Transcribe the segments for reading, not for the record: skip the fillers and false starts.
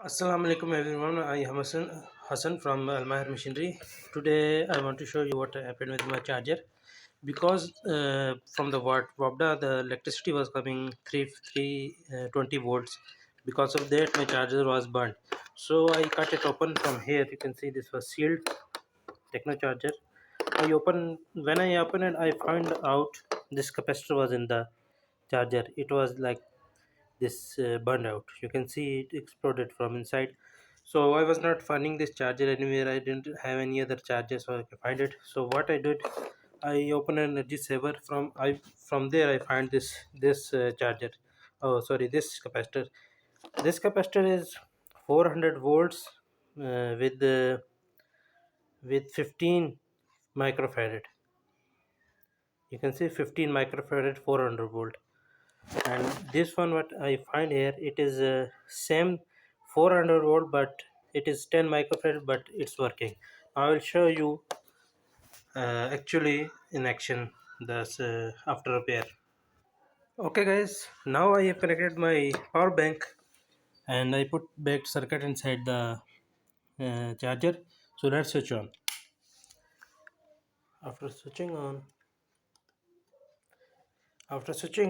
Assalamu alaikum everyone. I am Hassan from Almahir Machinery. Today I want to show you what happened with my charger. Because from the Wabda the electricity was coming 20 volts. Because of that my charger was burnt. So I cut it open from here. You can see this was sealed Techno charger. When I open it, I found out this capacitor was in the charger. It was like this burned out. You can see it exploded from inside. So I was not finding this charger anywhere. I didn't have any other charger, so I could find it. So what I did, I opened an energy saver. From there I find this charger. Oh, sorry, this capacitor. This capacitor is 400 volts with 15 microfarad. You can see 15 microfarad, 400 volt. And this one what I find here, it is same 400 volt, but it is 10 microfarad, but it's working. I will show you actually in action this after repair. Okay guys, now I have connected my power bank and I put back circuit inside the charger. So let's switch on. After switching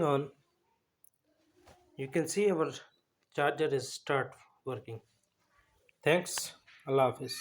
on you can see our charger is start working. Thanks. Allah Hafiz.